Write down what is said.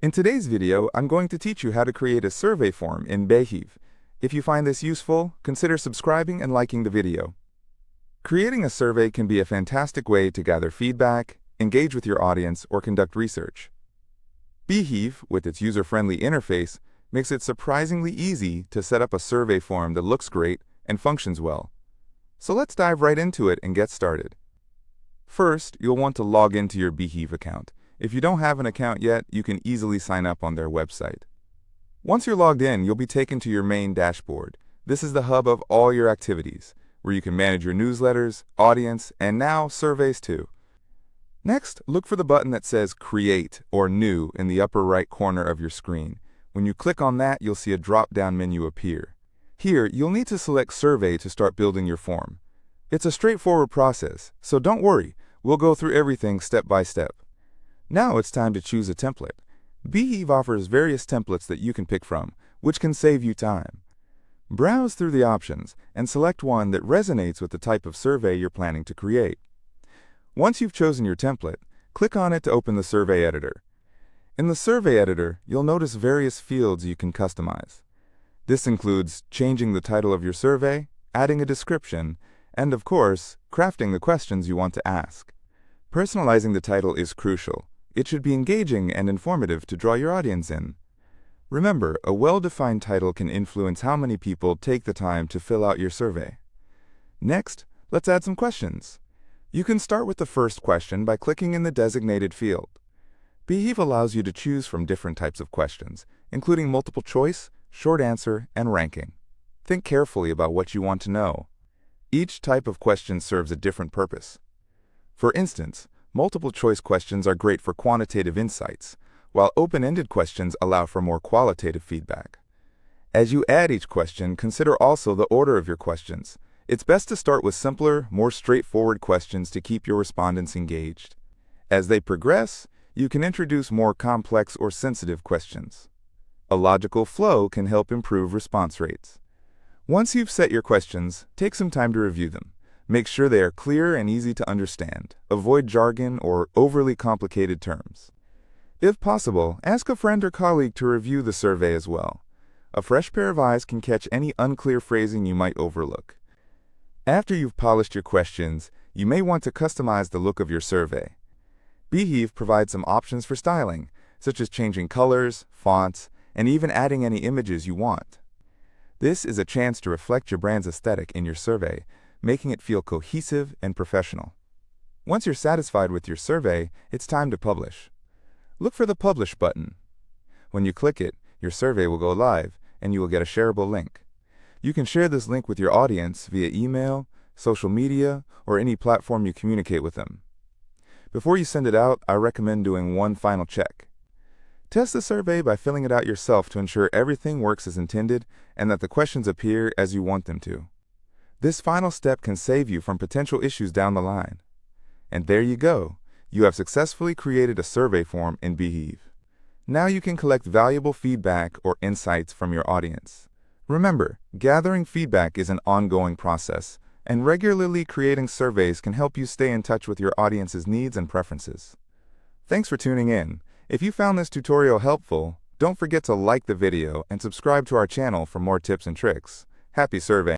In today's video, I'm going to teach you how to create a survey form in Beehiiv. If you find this useful, consider subscribing and liking the video. Creating a survey can be a fantastic way to gather feedback, engage with your audience, or conduct research. Beehiiv, with its user-friendly interface, makes it surprisingly easy to set up a survey form that looks great and functions well. So let's dive right into it and get started. First, you'll want to log into your Beehiiv account. If you don't have an account yet, you can easily sign up on their website. Once you're logged in, you'll be taken to your main dashboard. This is the hub of all your activities, where you can manage your newsletters, audience, and now surveys too. Next, look for the button that says Create or New in the upper right corner of your screen. When you click on that, you'll see a drop-down menu appear. Here, you'll need to select Survey to start building your form. It's a straightforward process, so don't worry, we'll go through everything step by step. Now it's time to choose a template. Beehiiv offers various templates that you can pick from, which can save you time. Browse through the options and select one that resonates with the type of survey you're planning to create. Once you've chosen your template, click on it to open the survey editor. In the survey editor, you'll notice various fields you can customize. This includes changing the title of your survey, adding a description, and of course, crafting the questions you want to ask. Personalizing the title is crucial. It should be engaging and informative to draw your audience in. Remember, a well-defined title can influence how many people take the time to fill out your survey. Next, let's add some questions. You can start with the first question by clicking in the designated field. Beehiiv allows you to choose from different types of questions, including multiple choice, short answer, and ranking. Think carefully about what you want to know. Each type of question serves a different purpose. For instance, multiple choice questions are great for quantitative insights, while open-ended questions allow for more qualitative feedback. As you add each question, consider also the order of your questions. It's best to start with simpler, more straightforward questions to keep your respondents engaged. As they progress, you can introduce more complex or sensitive questions. A logical flow can help improve response rates. Once you've set your questions, take some time to review them. Make sure they are clear and easy to understand. Avoid jargon or overly complicated terms. If possible, ask a friend or colleague to review the survey as well. A fresh pair of eyes can catch any unclear phrasing you might overlook. After you've polished your questions, you may want to customize the look of your survey. Beehiiv provides some options for styling, such as changing colors, fonts, and even adding any images you want. This is a chance to reflect your brand's aesthetic in your survey, making it feel cohesive and professional. Once you're satisfied with your survey, it's time to publish. Look for the Publish button. When you click it, your survey will go live, and you will get a shareable link. You can share this link with your audience via email, social media, or any platform you communicate with them. Before you send it out, I recommend doing one final check. Test the survey by filling it out yourself to ensure everything works as intended and that the questions appear as you want them to. This final step can save you from potential issues down the line. And there you go. You have successfully created a survey form in Beehiiv. Now you can collect valuable feedback or insights from your audience. Remember, gathering feedback is an ongoing process, and regularly creating surveys can help you stay in touch with your audience's needs and preferences. Thanks for tuning in. If you found this tutorial helpful, don't forget to like the video and subscribe to our channel for more tips and tricks. Happy surveying!